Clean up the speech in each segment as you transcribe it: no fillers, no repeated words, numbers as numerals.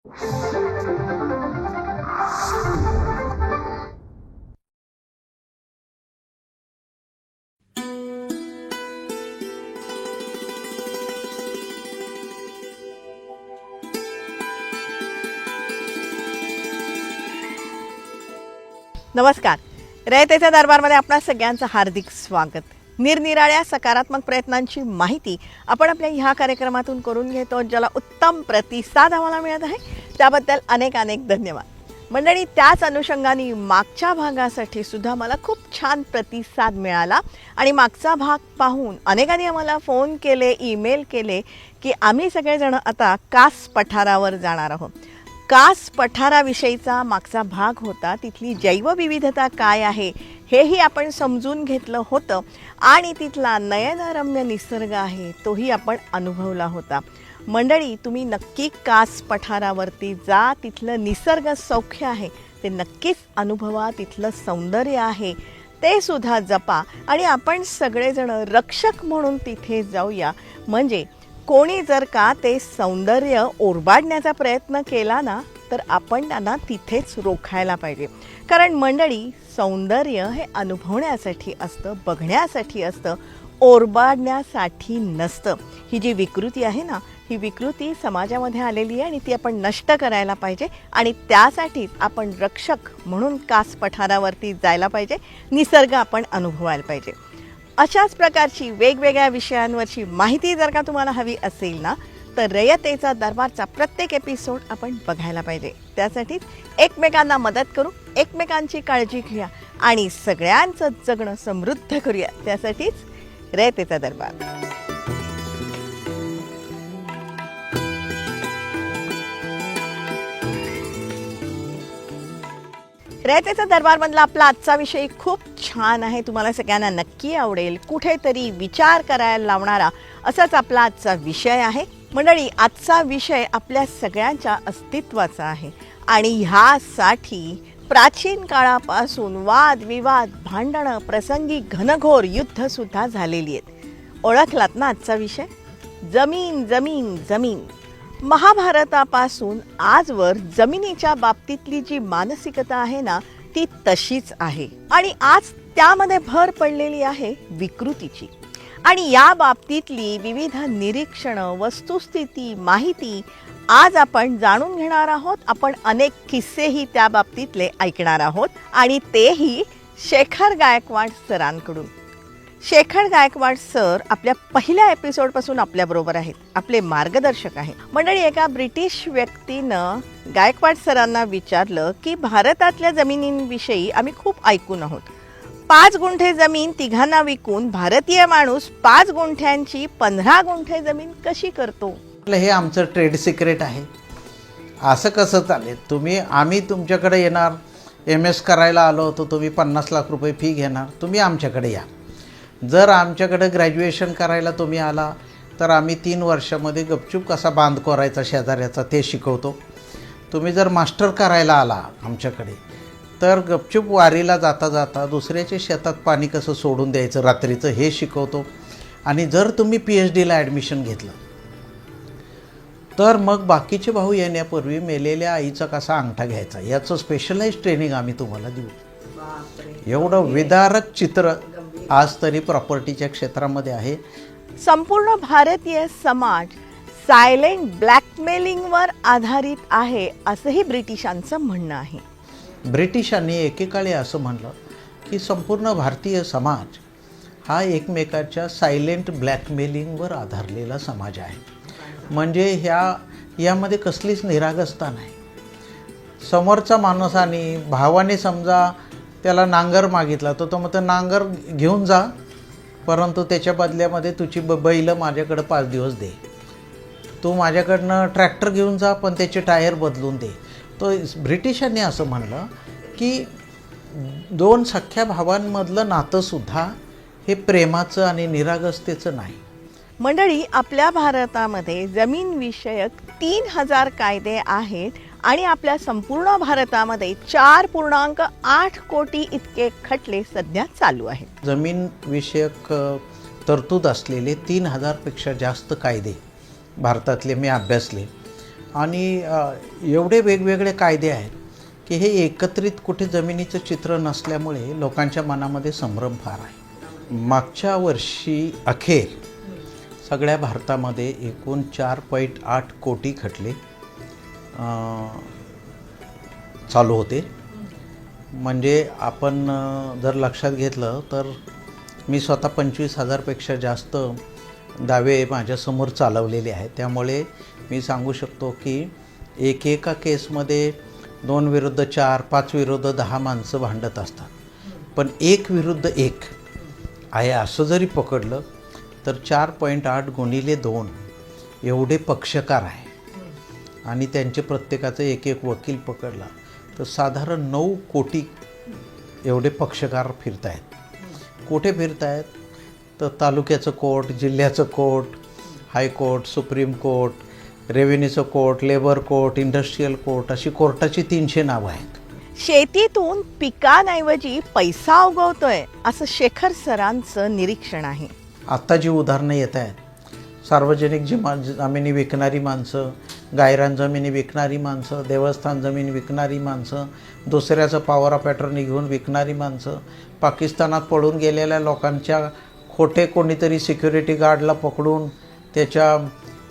नमस्कार. रयतेच्या दरबारमध्ये आपणा सगळ्यांचं हार्दिक स्वागत. निरनिराळ्या सकारात्मक प्रयत्नांची माहिती आपण आपल्या ह्या कार्यक्रमातून करून घेतो, ज्याला उत्तम प्रतिसाद आम्हाला मिळत आहे. त्याबद्दल अनेक अनेक धन्यवाद. मंडळी, त्याच अनुषंगाने मागच्या भागासाठी सुद्धा मला खूप छान प्रतिसाद मिळाला आणि मागचा भाग पाहून अनेकांनी आम्हाला फोन केले, ईमेल केले की आम्ही सगळेजण आता कास पठारावर जाणार आहोत. कास पठाराविषयीचा मागचा भाग होता. तिथली जैवविविधता काय आहे हेही आपण समजून घेतलं होतं आणि तिथला नयनरम्य निसर्ग आहे तोही आपण अनुभवला होता. मंडळी, तुम्ही नक्की कास पठारावरती जा. तिथलं निसर्ग सौख्य आहे ते नक्कीच अनुभवा. तिथलं सौंदर्य आहे ते सुद्धा जपा आणि आपण सगळेजण रक्षक म्हणून तिथे जाऊया. म्हणजे कोणी जर का ते सौंदर्य ओरबाडण्याचा प्रयत्न केला ना, तर आपण त्यांना तिथेच रोखायला पाहिजे. कारण मंडळी, सौंदर्य हे अनुभवण्यासाठी असतं, बघण्यासाठी असतं, ओरबाडण्यासाठी नसतं. ही जी विकृती आहे ना, ही विकृती समाजामध्ये आलेली आहे आणि ती आपण नष्ट करायला पाहिजे आणि त्यासाठीच आपण रक्षक म्हणून कास पठारावरती जायला पाहिजे. निसर्ग आपण अनुभवायला पाहिजे. अशाच प्रकारची वेगवेगळ्या विषयांवरची माहिती जर का तुम्हाला हवी असेल ना, तर रयतेचा दरबारचा प्रत्येक एपिसोड आपण बघायला पाहिजे. त्यासाठीच एकमेकांना मदत करू, एकमेकांची काळजी घेऊया आणि सगळ्यांचं जगणं समृद्ध करूया. त्यासाठीच रयतेचा दरबार. रयतेचा दरबारमधला आपला आजचा विषय खूप छान आहे. तुम्हाला सगळ्यांना नक्की आवडेल. कुठेतरी विचार करायला लावणारा असाच आपला आजचा विषय आहे. मंडळी, आजचा विषय आपल्या सगळ्यांच्या अस्तित्वाचा आहे आणि ह्यासाठी प्राचीन काळापासून वादविवाद, भांडणं, प्रसंगी घनघोर युद्धसुद्धा झालेली आहेत. ओळखलात ना आजचा विषय? जमीन जमीन जमीन. महाभारतापासून आजवर जमिनीच्या बाबतीतली जी मानसिकता आहे ना, ती तशीच आहे आणि आज त्यामध्ये भर पडलेली आहे विकृतीची. आणि या बाबतीतली विविध निरीक्षणं, वस्तुस्थिती, माहिती आज आपण जाणून घेणार आहोत. आपण अनेक किस्सेही त्या बाबतीतले ऐकणार आहोत आणि तेही शेखर गायकवाड सरांकडून. शेखर गायकवाड सर आपल्या पहिल्या एपिसोडपासून आपल्याबरोबर आहेत, आपले मार्गदर्शक आहेत. मंडळी, एका ब्रिटिश व्यक्तीनं गायकवाड सरांना विचारलं की भारतातल्या जमिनींविषयी आम्ही खूप ऐकून आहोत. 5 गुंठे जमीन तिघांना विकून भारतीय माणूस 5 गुंठ्यांची 15 गुंठे जमीन कशी करतो? हे आमचं ट्रेड सिक्रेट आहे. असं कसं चालेल? आम्ही तुमच्याकडे येणार, MS करायला आलो होतो, तुम्ही 50 लाख रुपये फी घेणार, तुम्ही आमच्याकडे या. जर आमच्याकडे ग्रॅज्युएशन करायला तुम्ही आला तर आम्ही 3 वर्षामध्ये गपचूप कसा बांध कोरायचा शेजाऱ्याचा ते शिकवतो. तुम्ही जर मास्टर करायला आला आमच्याकडे तर गपचूप वारीला जाता जाता दुसऱ्याच्या शेतात पाणी कसं सोडून द्यायचं रात्रीचं हे शिकवतो. आणि जर तुम्ही PhDला ॲडमिशन घेतलं तर मग बाकीचे भाऊ येण्यापूर्वी मेलेल्या आईचा कसा अंगठा घ्यायचा याचं स्पेशलाइज ट्रेनिंग आम्ही तुम्हाला देऊ. एवढं विदारक चित्र आज तरी प्रॉपर्टीच्या क्षेत्रामध्ये आहे. संपूर्ण भारतीय समाज सायलेंट ब्लॅकमेलिंगवर आधारित आहे असंही ब्रिटिशांचं म्हणणं आहे. ब्रिटिशांनी एकेकाळी असं म्हणलं की संपूर्ण भारतीय समाज हा एकमेकाच्या सायलेंट ब्लॅकमेलिंगवर आधारलेला समाज आहे. म्हणजे यामध्ये कसलीच निरागसता नाही. समोरचा माणसाने भावाने समजा त्याला नांगर मागितला तर तो म्हणतो नांगर घेऊन जा, परंतु त्याच्या बदल्यामध्ये तुझी बैल माझ्याकडे 5 दिवस दे. तू माझ्याकडनं ट्रॅक्टर घेऊन जा पण त्याचे टायर बदलून दे. तो ब्रिटिशांनी असं म्हणलं की 2 सख्ख्या भावांमधलं नातंसुद्धा हे प्रेमाचं आणि निरागसतेचं नाही. मंडळी, आपल्या भारतामध्ये जमीनविषयक 3000 कायदे आहेत आणि आपल्या संपूर्ण भारतामध्ये 4.8 कोटी इतके खटले सध्या चालू आहेत. जमीन विषयक तरतूद असलेले 3000पेक्षा जास्त कायदे भारतातले मी अभ्यासले आणि एवढे वेगवेगळे कायदे आहेत की हे एकत्रित कुठे जमिनीचं चित्र नसल्यामुळे लोकांच्या मनामध्ये संभ्रम फार आहे. मागच्या वर्षी अखेर सगळ्या भारतामध्ये एकूण 4.8 कोटी खटले चालू होते. म्हणजे आपण जर लक्षात घेतलं तर मी स्वतः 25,000पेक्षा जास्त दावे माझ्यासमोर चालवलेले आहेत. त्यामुळे मी सांगू शकतो की एका केसमध्ये 2 विरुद्ध 4, 5 विरुद्ध 10 माणसं भांडत असतात. पण 1 विरुद्ध 1 आहे असं जरी पकडलं तर 4.8 गुणिले 2 एवढे पक्षकार आहे आणि त्यांचे प्रत्येकाचं एक वकील पकडला तर साधारण 9 कोटी एवढे पक्षकार फिरत आहेत. कुठे फिरत आहेत तर तालुक्याचं कोर्ट, जिल्ह्याचं कोर्ट, हायकोर्ट, सुप्रीम कोर्ट, रेव्हेन्यूचं court, labour court, industrial court अशी कोर्टाची 300 नावं आहेत. शेतीतून पिकांऐवजी पैसा उगवतोय असं शेखर सरांचं निरीक्षण आहे. आत्ता जी उदाहरणं येत आहेत, सार्वजनिक जमिनी विकणारी माणसं, गायरान जमिनी विकणारी माणसं, देवस्थान जमीन विकणारी माणसं, दुसऱ्याचं पॉवर ऑफ अटर्नी घेऊन विकणारी माणसं, पाकिस्तानात पळून गेलेल्या लोकांच्या खोटे कोणीतरी सिक्युरिटी गार्डला पकडून त्याच्या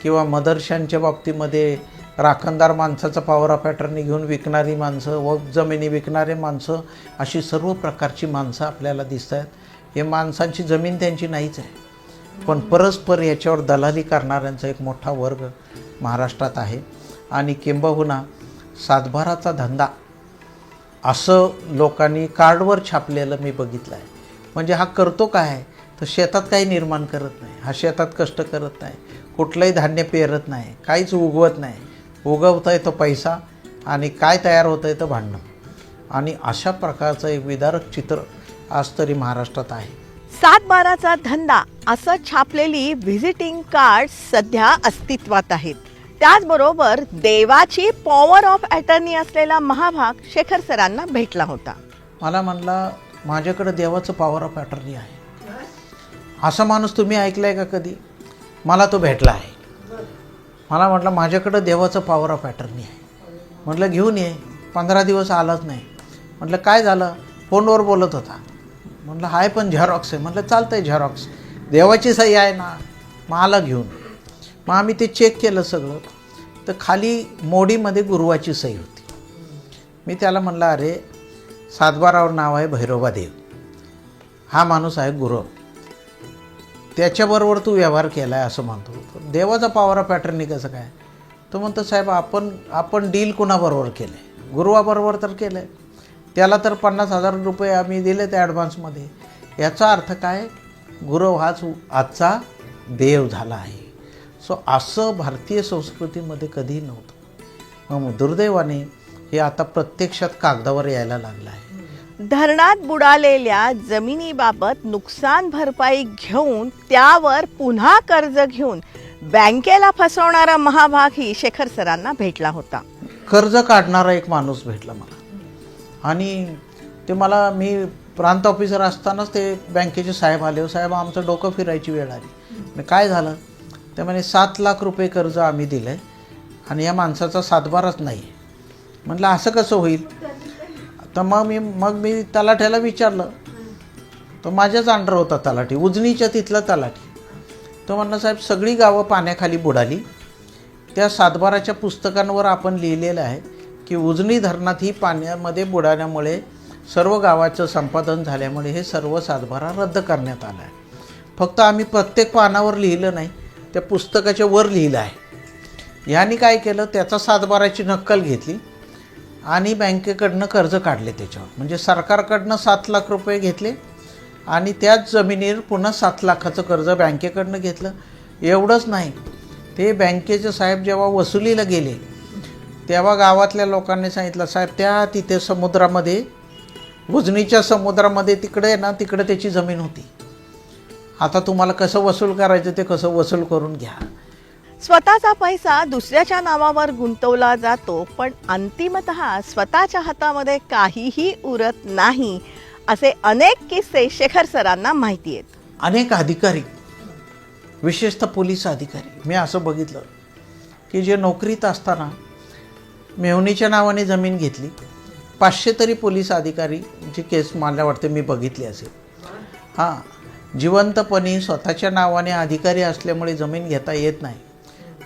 किंवा मदरशांच्या बाबतीमध्ये राखणदार माणसाचा पॉवर ऑफ अटर्नी घेऊन विकणारी माणसं, वक्फ जमिनी विकणारे माणसं, अशी सर्व प्रकारची माणसं आपल्याला दिसत आहेत. हे माणसांची जमीन त्यांची नाहीच आहे, पण परस्पर याच्यावर दलाली करणाऱ्यांचा एक मोठा वर्ग महाराष्ट्रात आहे. आणि किंबहुना सातबाराचा धंदा असं लोकांनी कार्डवर छापलेलं मी बघितलं आहे. म्हणजे हा करतो काय तर शेतात काही निर्माण करत नाही, हा शेतात कष्ट करत नाही, कुठलंही धान्य पेरत नाही, काहीच उगवत नाही. उगवतं आहे तो पैसा आणि काय तयार होतं आहे तर भांडणं. आणि अशा प्रकारचं एक विदारक चित्र आज तरी महाराष्ट्रात आहे. 7/12चा धंदा असं छापलेली व्हिजिटिंग कार्ड सध्या अस्तित्वात आहेत. त्याचबरोबर देवाची पॉवर ऑफ अटर्नी असलेला महाभाग शेखर सरांना भेटला होता. मला म्हणला माझ्याकडे देवाचं पॉवर ऑफ अटर्नी आहे. असा माणूस तुम्ही ऐकलाय का कधी? मला तो भेटला आहे. मला म्हटलं माझ्याकडं देवाचं पॉवर ऑफ अटर्नी आहे. म्हटलं घेऊन ये. 15 दिवस आलाच नाही. म्हटलं काय झालं? फोनवर बोलत होता. म्हटलं हाय पण झेरॉक्स आहे. म्हटलं चालतंय झेरॉक्स, देवाची सही आहे ना, मग आला घेऊन. मग आम्ही ते चेक केलं सगळं तर खाली मोडीमध्ये गुरुवाची सही होती. मी त्याला म्हणलं अरे 7/12वर नाव आहे भैरोबा देव, हा माणूस आहे गुरव, त्याच्याबरोबर तू व्यवहार केला आहे असं म्हणतो. देवाचा पॉवर ऑफ अटर्नी कसं काय? तो म्हणतो साहेब आपण डील कुणाबरोबर केलं आहे? गुरुवाबरोबर तर केलं आहे. त्याला तर 50,000 रुपये आम्ही दिले त्या ॲडव्हान्समध्ये. याचा अर्थ काय? गुरव हाच आजचा देव झाला आहे. सो असं भारतीय संस्कृतीमध्ये कधीही नव्हतं. मग दुर्दैवाने हे आता प्रत्यक्षात कागदावर यायला लागलं आहे. धरणात बुडालेल्या जमिनीबाबत नुकसान भरपाई घेऊन त्यावर पुन्हा कर्ज घेऊन बँकेला फसवणारा महाभागही शेखर सरांना भेटला होता. कर्ज काढणारा एक माणूस भेटला मला आणि ते मला, मी प्रांत ऑफिसर असतानाच ते बँकेचे साहेब आले. साहेब आमचं डोकं फिरायची वेळ आली. मी काय झालं? ते म्हणे 7 लाख रुपये कर्ज आम्ही दिलं आहे आणि या माणसाचा 7/12च नाही आहे. म्हटलं असं कसं होईल? तर मग मी तलाठ्याला विचारलं. तो माझ्याच अंडर होता तलाठी, उजनीच्या तिथला तलाठी. तो म्हणला साहेब सगळी गावं पाण्याखाली बुडाली. त्या 7/12च्या पुस्तकांवर आपण लिहिलेलं आहे की उजनी धरणात ही पाण्यामध्ये बुडाल्यामुळे सर्व गावाचं संपादन झाल्यामुळे हे सर्व 7/12 रद्द करण्यात आलं आहे. फक्त आम्ही प्रत्येक पानावर लिहिलं नाही, त्या पुस्तकाच्या वर लिहिलं आहे. ह्यांनी काय केलं, त्याचा 7/12ची नक्कल घेतली आणि बँकेकडनं कर्ज काढले त्याच्यावर. म्हणजे सरकारकडनं 7 लाख रुपये घेतले आणि त्याच जमिनीवर पुन्हा 7 लाखाचं कर्ज बँकेकडनं घेतलं. एवढंच नाही, ते बँकेचे साहेब जेव्हा वसुलीला गेले तेव्हा गावातल्या लोकांनी सांगितलं साहेब त्या तिथे समुद्रामध्ये, उजनीच्या समुद्रामध्ये तिकडे ना, तिकडे त्याची जमीन होती. आता तुम्हाला कसं वसूल करायचं ते कसं वसूल करून घ्या. स्वतःचा पैसा दुसऱ्याच्या नावावर गुंतवला जातो, पण अंतिमतः स्वतःच्या हातामध्ये काहीही उरत नाही असे अनेक किस्से शेखर सरांना माहिती आहेत. अनेक अधिकारी, विशेषतः पोलीस अधिकारी, मी असं बघितलं की जे नोकरीत असताना मेहुणीच्या नावाने जमीन घेतली, 500 तरी पोलीस अधिकारी जी केस मला वाटते मी बघितली असेल. हां, जिवंतपणी स्वतःच्या नावाने अधिकारी असल्यामुळे जमीन घेता येत नाही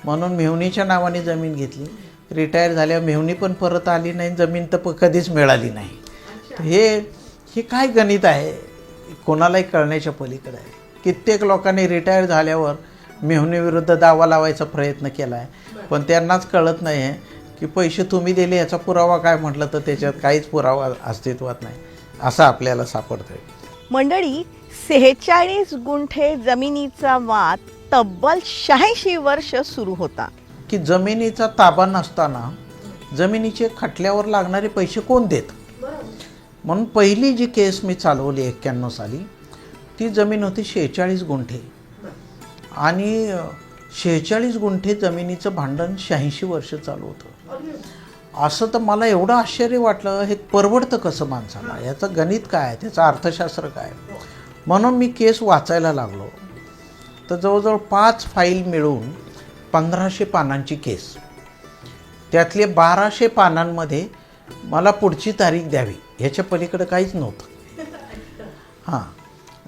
म्हणून मेहुणीच्या नावाने जमीन घेतली. रिटायर झाल्यावर मेहुणी पण परत आली नाही, जमीन तर कधीच मिळाली नाही. हे काय गणित आहे, कोणालाही कळण्याच्या पलीकडे आहे. कित्येक लोकांनी रिटायर झाल्यावर मेहुणीविरुद्ध दावा लावायचा प्रयत्न केला आहे, पण त्यांनाच कळत नाही आहे की पैसे तुम्ही दिले याचा पुरावा काय म्हटलं तर त्याच्यात काहीच पुरावा अस्तित्वात नाही, असं आपल्याला सापडतं आहे. मंडळी, 46 गुंठे जमिनीचा वाद तब्बल 86 वर्ष सुरू होता. की जमिनीचा ताबा नसताना जमिनीचे खटल्यावर लागणारे पैसे कोण देत, म्हणून पहिली जी केस मी चालवली 91 साली, ती जमीन होती 46 गुंठे आणि 46 गुंठे जमिनीचं भांडण 86 वर्ष चालू होतं. असं तर मला एवढं आश्चर्य वाटलं, हे परवडतं कसं माणसाला, याचं गणित काय, त्याचं अर्थशास्त्र काय. म्हणून मी केस वाचायला लागलो. तर जवळजवळ 5 फाईल मिळून 1500 पानांची केस, त्यातले 1200 पानांमध्ये मला पुढची तारीख द्यावी, ह्याच्या पलीकडे काहीच नव्हतं. हां,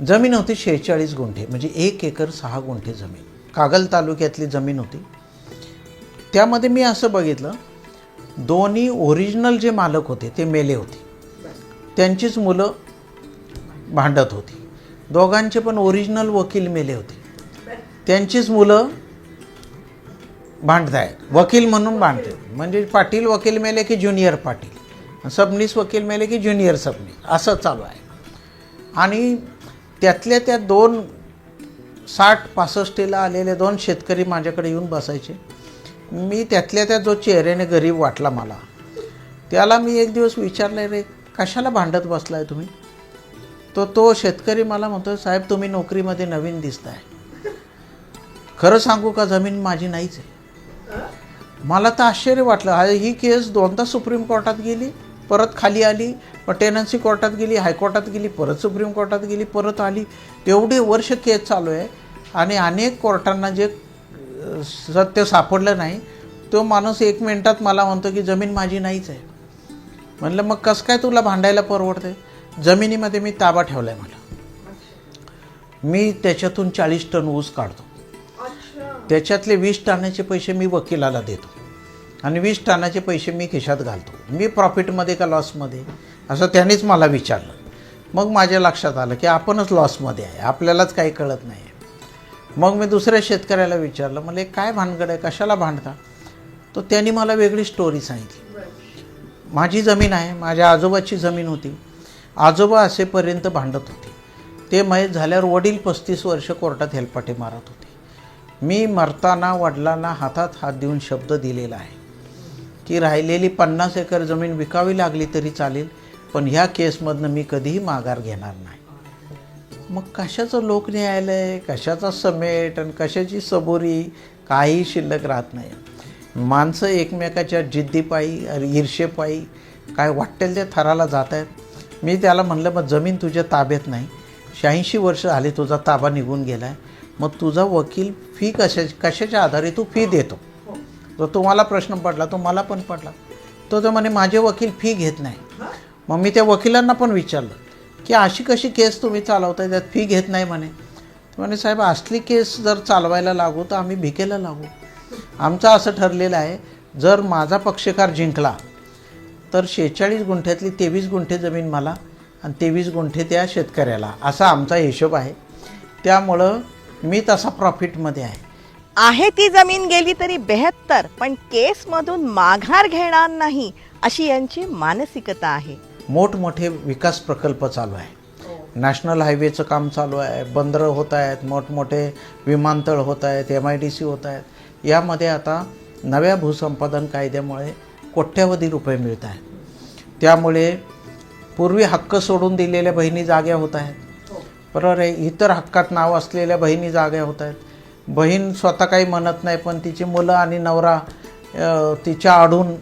जमीन होती 46 गुंठे, म्हणजे 1 एकर 6 गुंठे जमीन, कागल तालुक्यातली जमीन होती. त्यामध्ये मी असं बघितलं, दोन्ही ओरिजिनल जे मालक होते ते मेले होते, त्यांचीच मुलं भांडत होती. दोघांचे पण ओरिजिनल वकील मेले होते, त्यांचीच मुलं भांडत आहेत, वकील म्हणून भांडते. म्हणजे पाटील वकील मेले की ज्युनियर पाटील, सबनीस वकील मेले की ज्युनियर सबनीस, असं चालू आहे. आणि त्यातल्या त्या 60-65ला आलेले 2 शेतकरी माझ्याकडे येऊन बसायचे. मी त्यातल्या त्या जो चेहऱ्याने गरीब वाटला मला, त्याला मी एक दिवस विचारलं, रे कशाला भांडत बसलाय तुम्ही. तो शेतकरी मला म्हणतो, साहेब तुम्ही नोकरीमध्ये नवीन दिसताय, खरं सांगू का जमीन माझी नाहीच आहे. मला तर आश्चर्य वाटलं. ही केस 2दा सुप्रीम कोर्टात गेली, परत खाली आली, टेनन्सी कोर्टात गेली, हायकोर्टात गेली, परत सुप्रीम कोर्टात गेली, परत आली. एवढे वर्ष केस चालू आहे आणि अनेक कोर्टांना जे सत्य सापडलं नाही, तो माणूस 1 मिनिटात मला म्हणतो की जमीन माझी नाहीच आहे. म्हणलं मग कसं काय तुला भांडायला परवडते. जमिनीमध्ये मी ताबा ठेवला आहे, मी त्याच्यातून 40 टन ऊस काढतो, त्याच्यातले 20 टनाचे पैसे मी वकिलाला देतो आणि 20 टनाचे पैसे मी खिशात घालतो. मी प्रॉफिटमध्ये का लॉसमध्ये, असं त्यानेच मला विचारलं. मग माझ्या लक्षात आलं की आपणच लॉसमध्ये आहे, आपल्यालाच काही कळत नाही. मग मी दुसऱ्या शेतकऱ्याला विचारलं, मला काय भानगड आहे, कशाला भांडता. तो त्यांनी मला वेगळी स्टोरी सांगितली. माझी जमीन आहे, माझ्या आजोबाची जमीन होती, आजोबा असेपर्यंत भांडत होते. ते मयत झाल्यावर वडील 35 वर्ष कोर्टात हेलपाटे मारत होते. मी मरताना वडिलांना हातात हात देऊन शब्द दिलेला आहे की राहिलेली 50 एकर जमीन विकावी लागली तरी चालेल, पण ह्या केसमधनं मी कधीही माघार घेणार नाही. मग कशाचं लोकन्यायालय, कशाचा समेट आणि कशाची सबुरी, काही शिल्लक राहत नाही. माणसं एकमेकाच्या जिद्दीपायी, ईर्षेपायी काय वाटेल त्या थराला जात आहेत. मी त्याला म्हणलं, मग जमीन तुझ्या ताब्यात नाही, 86 वर्ष झाले तुझा ताबा निघून गेला आहे, मग तुझा वकील फी कशाच्या आधारे तू फी देतो. तो तुम्हाला प्रश्न पडला, तो मला पण पडला. तो म्हणे माझे वकील फी घेत नाही. मग मी त्या वकिलांना पण विचारलं की अशी कशी केस तुम्ही चालवताय, त्यात फी घेत नाही म्हणे. साहेब असली केस जर चालवायला लागू तर आम्ही भिकेला लागू. आमचं असं ठरलेलं आहे, जर माझा पक्षकार जिंकला तर 46 गुंठ्यातली 23 गुंठे जमीन मला आणि 23 गुंठे त्या शेतकऱ्याला, असा आमचा हिशोब आहे. त्यामुळं मी तसा प्रॉफिटमध्ये आहे. ती जमीन गेली तरी 72, पण केसमधून माघार घेणार नाही, अशी यांची मानसिकता आहे. मोठमोठे विकास प्रकल्प चालू आहे, नॅशनल हायवेचं काम चालू आहे, बंदरं होत आहेत, मोठमोठे विमानतळ होत आहेत, MIDC होत आहेत. यामध्ये आता नव्या भूसंपादन कायद्यामुळे कोट्यवधी रुपये मिळत आहेत. त्यामुळे पूर्वी हक्क सोडून दिलेल्या बहिणी जाग्या होत आहेत, बरोबर आहे. इतर हक्कात नाव असलेल्या बहिणी जाग्या होत आहेत. बहीण स्वतः काही म्हणत नाही, पण तिची मुलं आणि नवरा तिच्या आडून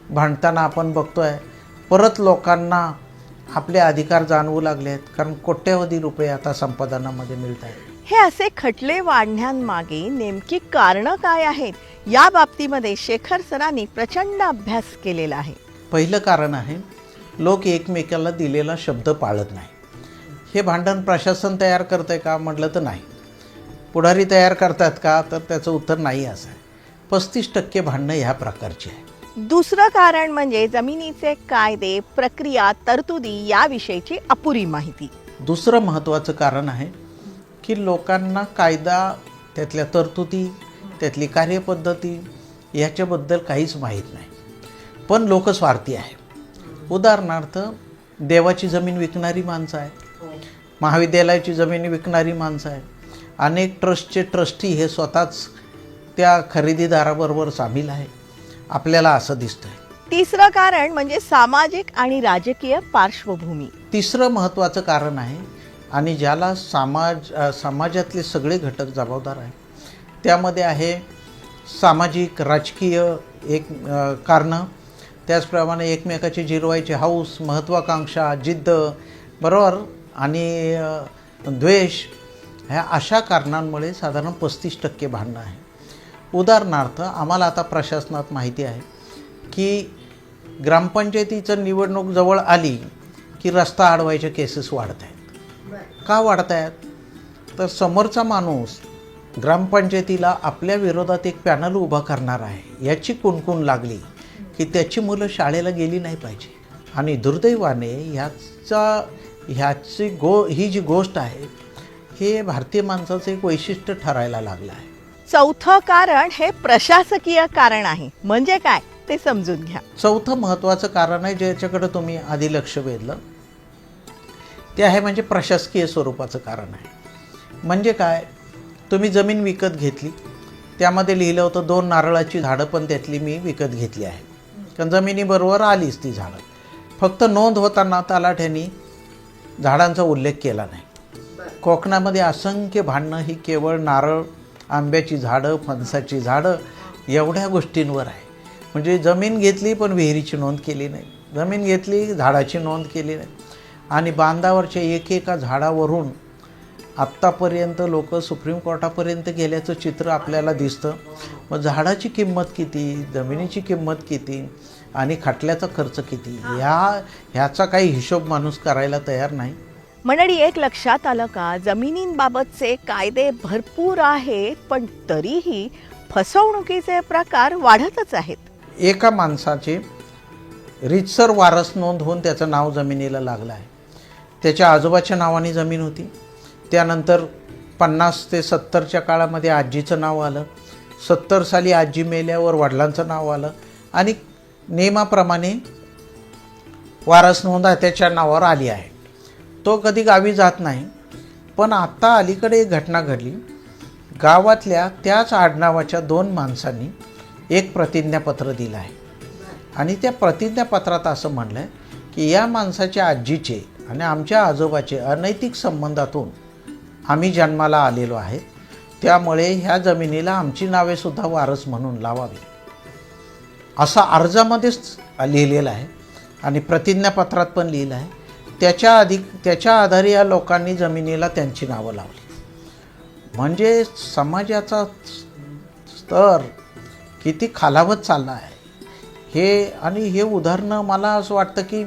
भांडताना आपण बघतो आहे. परत लोकांना आपले अधिकार जाणवू लागले आहेत, कारण कोट्यवधी रुपये आता संपादनामध्ये मिळत आहेत. हे असे खटले वाढण्यामागे नेमकी कारणं काय आहेत, या बाबतीमध्ये शेखर सरांनी प्रचंड अभ्यास केलेला आहे. पहिलं कारण आहे, लोक एकमेकाला दिलेला शब्द पाळत नाही. हे भांडण प्रशासन तयार करतंय का म्हटलं तर नाही. पुढारी तयार करतात का, तर त्याचं उत्तर नाही असं आहे. 35% भांडणं ह्या प्रकारची आहे. दुसरं कारण म्हणजे जमिनीचे कायदे, प्रक्रिया, तरतुदी याविषयीची अपुरी माहिती. दुसरं महत्त्वाचं कारण आहे की लोकांना कायदा, त्यातल्या तरतुदी, त्यातली कार्यपद्धती याच्याबद्दल काहीच माहीत नाही. पण लोक स्वार्थी आहे. उदाहरणार्थ, देवाची जमीन विकणारी माणसं आहे, महाविद्यालयाची जमीन विकणारी माणसं आहे, अनेक ट्रस्टचे ट्रस्टी हे स्वतःच त्या खरेदीदाराबरोबर सामील आहे. आपल्याला असं दिसतंय. तिसरं कारण म्हणजे सामाजिक आणि राजकीय पार्श्वभूमी. तिसरं महत्त्वाचं कारण आहे आणि ज्याला समाजातले सगळे घटक जबाबदार आहे, त्यामध्ये आहे सामाजिक राजकीय एक कारणं, त्याचप्रमाणे एकमेकाची जिरवायची हौस, महत्त्वाकांक्षा, जिद्द, बरोबर, आणि द्वेष, ह्या अशा कारणांमुळे साधारण 35% भांडणं आहे. उदाहरणार्थ, आम्हाला आता प्रशासनात माहिती आहे की ग्रामपंचायतीचं निवडणूक जवळ आली की रस्ता अडवायच्या केसेस वाढत आहेत. का वाढत आहेत? तर समोरचा माणूस ग्रामपंचायतीला आपल्या विरोधात एक पॅनल उभा करणार आहे याची कुणकुण लागली की त्याची मुलं शाळेला गेली नाही पाहिजे. आणि दुर्दैवाने ही जी गोष्ट आहे, हे भारतीय माणसाचं एक वैशिष्ट्य ठरायला लागलं आहे. चौथं कारण हे प्रशासकीय कारण आहे. म्हणजे काय ते समजून घ्या. चौथं महत्त्वाचं कारण आहे, ज्याच्याकडे तुम्ही आधी लक्ष वेधलं, ते आहे म्हणजे प्रशासकीय स्वरूपाचं कारण आहे. म्हणजे काय, तुम्ही जमीन विकत घेतली, त्यामध्ये लिहिलं होतं 2 नारळाची झाडं, पण त्यातली मी विकत घेतली आहे, कारण जमिनीबरोबर आलीच ती झाडं. फक्त नोंद होताना तलाठ्यांनी झाडांचा उल्लेख केला नाही. कोकणामध्ये असंख्य भांडणं ही केवळ नारळ, आंब्याची झाडं, फणसाची झाडं एवढ्या गोष्टींवर आहे. म्हणजे जमीन घेतली पण विहिरीची नोंद केली नाही, जमीन घेतली झाडाची नोंद केली नाही. आणि बांधावरच्या एकेका झाडावरून आत्तापर्यंत लोक सुप्रीम कोर्टापर्यंत गेल्याचं चित्र आपल्याला दिसतं. मग झाडाची किंमत किती, जमिनीची किंमत किती आणि खटल्याचा खर्च किती, ह्याचा काही हिशोब माणूस करायला तयार नाही. मंडळी, एक लक्षात आलं का, जमिनींबाबतचे कायदे भरपूर आहेत, पण तरीही फसवणुकीचे प्रकार वाढतच आहेत. एका माणसाचे रीतसर वारस नोंद होऊन त्याचं नाव जमिनीला लागलं आहे. त्याच्या आजोबाच्या नावाने जमीन होती, त्यानंतर 50 ते 70च्या काळामध्ये आजीचं नाव आलं, 70 साली आजी मेल्यावर वडिलांचं नाव आलं आणि नियमाप्रमाणे वारस नोंद त्याच्या नावावर आली आहे. तो कधी गावी जात नाही. पण आता अलीकडे एक घटना घडली. गावातल्या त्याच आडनावाच्या 2 माणसांनी एक प्रतिज्ञापत्र दिलं आहे आणि त्या प्रतिज्ञापत्रात असं म्हणलं आहे की या माणसाच्या आजीचे आणि आमच्या आजोबाचे अनैतिक संबंधातून आम्ही जन्माला आलेलो आहे, त्यामुळे ह्या जमिनीला आमची नावेसुद्धा वारस म्हणून लावावी, असं अर्जामध्येच लिहिलेलं आहे आणि प्रतिज्ञापत्रात पण लिहिलं आहे. त्याच्या आधारे या लोकांनी जमिनीला त्यांची नावं लावली. म्हणजे समाजाचा स्तर किती खालावत चालला आहे हे. आणि हे उदाहरणं मला असं वाटतं की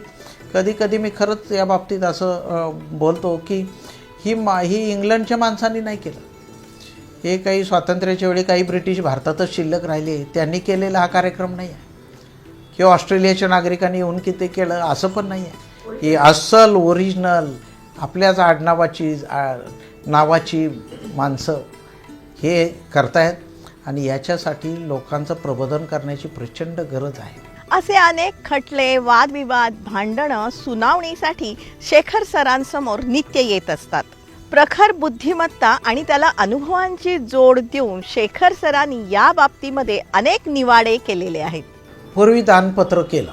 कधी कधी मी खरंच या बाबतीत असं बोलतो की ही इंग्लंडच्या माणसांनी नाही केलं. हे काही स्वातंत्र्याच्या वेळी काही ब्रिटिश भारतातच शिल्लक राहिले, त्यांनी केलेला हा कार्यक्रम नाही आहे. किंवा ऑस्ट्रेलियाच्या नागरिकांनी येऊन किती केलं असं पण नाही आहे. ही अस्सल ओरिजिनल आपल्याच आडनावाची नावाची माणसं हे करतायत आणि याच्यासाठी लोकांचं प्रबोधन करण्याची प्रचंड गरज आहे. असे अनेक खटले, वादविवाद, भांडणं सुनावणीसाठी शेखर सरांसमोर नित्य येत असतात. प्रखर बुद्धिमत्ता आणि त्याला अनुभवांची जोड देऊन शेखर सरांनी या बाबतीमध्ये अनेक निवाडे केलेले आहेत. पूर्वी दानपत्र केलं.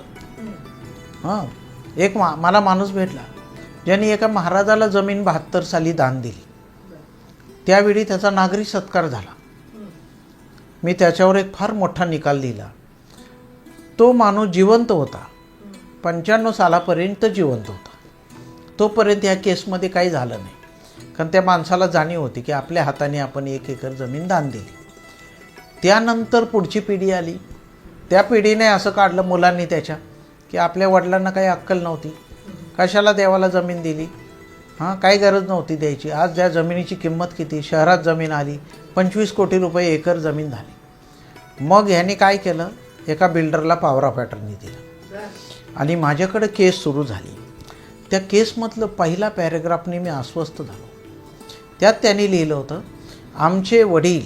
एक मला माणूस भेटला ज्यांनी एका महाराजाला जमीन 72 साली दान दिली. त्यावेळी त्याचा नागरी सत्कार झाला. मी त्याच्यावर एक फार मोठा निकाल दिला. तो माणूस जिवंत होता, 95 सालापर्यंत जिवंत होता. तोपर्यंत ह्या केसमध्ये काही झालं नाही, कारण त्या माणसाला जाणीव होती की आपल्या हाताने आपण 1 एकर जमीन दान दिली. त्यानंतर पुढची पिढी आली. त्या पिढीने असं काढलं मुलांनी त्याच्या की आपल्या वडिलांना काही अक्कल नव्हती, कशाला देवाला जमीन दिली, काही गरज नव्हती द्यायची. आज ज्या जमिनीची किंमत किती, शहरात जमीन आली 25 कोटी रुपये एकर जमीन झाली. मग ह्यांनी काय केलं, एका बिल्डरला पावरा पॅटर्ननी दिलं आणि माझ्याकडे केस सुरू झाली. त्या केसमधलं पहिला पॅरेग्राफने मी अस्वस्थ झालो. त्यात त्यांनी लिहिलं होतं, आमचे वडील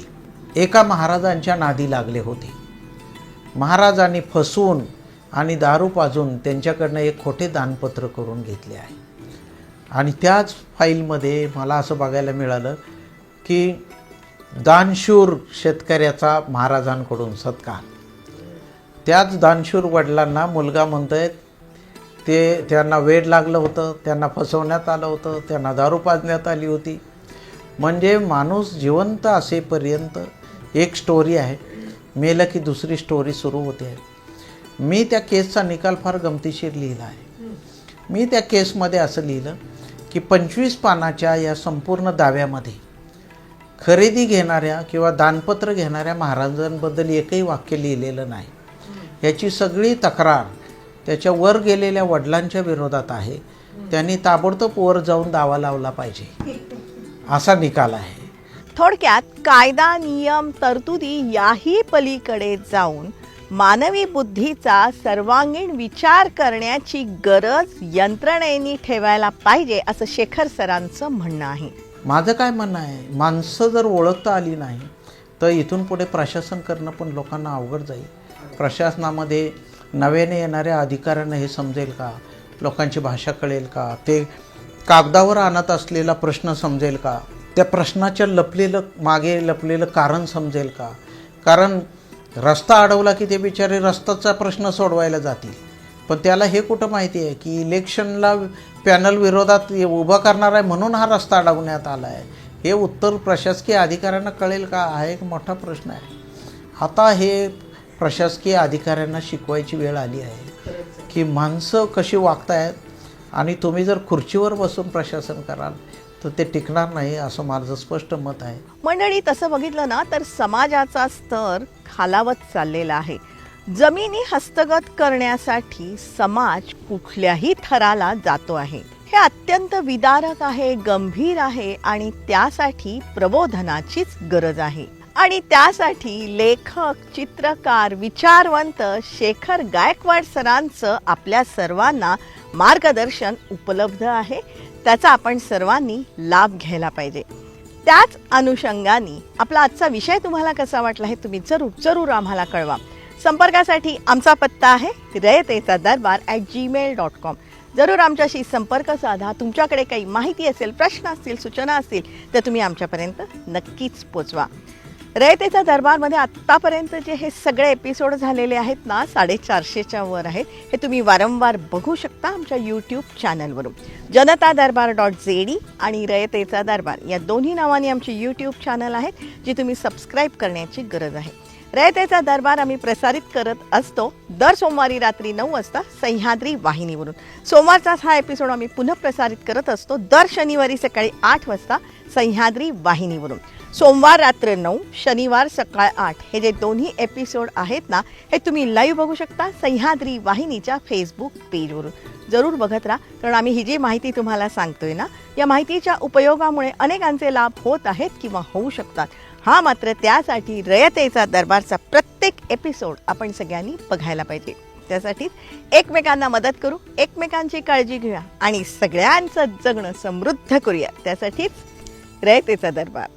एका महाराजांच्या नादी लागले होते. महाराजांनी फसवून आणि दारू पाजून त्यांच्याकडनं एक खोटे दानपत्र करून घेतले आहे. आणि त्याच फाईलमध्ये मला असं बघायला मिळालं की दानशूर शेतकऱ्याचा महाराजांकडून सत्कार. त्याच दानशूर वडिलांना मुलगा म्हणतोय त्यांना वेड लागलं होतं, त्यांना फसवण्यात आलं होतं, त्यांना दारू पाजण्यात आली होती. म्हणजे माणूस जिवंत असेपर्यंत एक स्टोरी आहे, मेलं की दुसरी स्टोरी सुरू होते आहे. मी त्या केसचा निकाल फार गमतीशीर लिहिला आहे. मी त्या केसमध्ये असं लिहिलं की 25 पानाच्या या संपूर्ण दाव्यामध्ये खरेदी घेणाऱ्या किंवा दानपत्र घेणाऱ्या महाराजांबद्दल एकही वाक्य लिहिलेलं नाही. याची सगळी तक्रार त्याच्या वर गेलेल्या वडिलांच्या विरोधात आहे. त्यांनी ताबडतोब वर जाऊन दावा लावला पाहिजे, असा निकाल आहे. थोडक्यात कायदा, नियम, तरतुदी याही पलीकडे जाऊन मानवी बुद्धीचा सर्वांगीण विचार करण्याची गरज यंत्रणेने ठेवायला पाहिजे, असं शेखर सरांचं म्हणणं आहे. माझं काय म्हणणं आहे, माणसं जर ओळखता आली नाही तर इथून पुढे प्रशासन करणं पण लोकांना अवघड जाईल. प्रशासनामध्ये नव्याने येणाऱ्या अधिकाऱ्यांना हे समजेल का, लोकांची भाषा कळेल का, ते कागदावर आणत असलेला प्रश्न समजेल का, त्या प्रश्नाच्या मागे लपलेलं कारण समजेल का. कारण रस्ता अडवला की ते बिचारे रस्त्याचा प्रश्न सोडवायला जातील, पण त्याला हे कुठं माहिती आहे की इलेक्शनला पॅनल विरोधात उभा करणार आहे म्हणून हा रस्ता अडवण्यात आला आहे. हे उत्तर प्रशासकीय अधिकाऱ्यांना कळेल का, हा एक मोठा प्रश्न आहे. आता हे प्रशासकीय अधिकाऱ्यांना शिकवायची वेळ आली आहे की माणसं कशी वागतायत, आणि तुम्ही जर खुर्चीवर बसून प्रशासन कराल तर ते टिकणार नाही, असं माझं स्पष्ट मत आहे. मंडळी, तसं बघितलं ना तर समाजाचा स्तर खालावत चाललेला आहे. जमिनी हस्तगत करण्यासाठी समाज कुठल्याही थराला जातो आहे. हे अत्यंत विदारक आहे, गंभीर आहे आणि त्यासाठी प्रबोधनाचीच गरज आहे. आणि त्यासाठी लेखक, चित्रकार, विचारवंत शेखर गायकवाड सरांचं आपल्या सर्वांना मार्गदर्शन उपलब्ध आहे. त्याचा आपण सर्वांनी लाभ घ्यायला पाहिजे. त्याच अनुषंगाने आपला आजचा विषय तुम्हाला कसा वाटला हे तुम्ही जरूर आम्हाला कळवा. संपर्कासाठी आमचा पत्ता आहे रयतेचादरबार@gmail.com. जरूर आमच्याशी संपर्क साधा. तुमच्याकडे काही माहिती असेल, प्रश्न असतील, सूचना असतील तर तुम्ही आमच्यापर्यंत नक्कीच पोचवा. रयतेचा दरबारमध्ये आत्तापर्यंत जे हे सगळे एपिसोड झालेले आहेत ना, 450च्या वर आहेत. हे तुम्ही वारंवार बघू शकता आमच्या यूट्यूब चॅनलवरून. जनतादरबार.zd आणि रयतेचा दरबार या दोन्ही नावांनी आमची यूट्यूब चॅनल आहेत, जी तुम्ही सबस्क्राईब करण्याची गरज आहे. रयतेचा दरबार आम्ही प्रसारित करत असतो दर सोमवारी रात्री 9 वाजता सह्याद्री वाहिनीवरून. सोमवारचाच हा एपिसोड आम्ही पुन्हा प्रसारित करत असतो दर शनिवारी सकाळी 8 वाजता सह्याद्री वाहिनीवरून. सोमवार रात्र 9, शनिवार सकाळ 8 हे जे दोन्ही एपिसोड आहेत ना, हे तुम्ही लाईव्ह बघू शकता सह्याद्री वाहिनीच्या फेसबुक पेजवरून. जरूर बघत राहा, कारण आम्ही ही जी माहिती तुम्हाला सांगतोय ना, या माहितीच्या उपयोगामुळे अनेकांचे लाभ होत आहेत किंवा होऊ शकतात. हा मात्र त्यासाठी रयतेचा दरबारचा प्रत्येक एपिसोड आपण सगळ्यांनी बघायला पाहिजे. त्यासाठी एकमेकांना मदत करू, एकमेकांची काळजी घेऊया आणि सगळ्यांचं जगणं समृद्ध करूया. त्यासाठीच रयतेचा दरबार.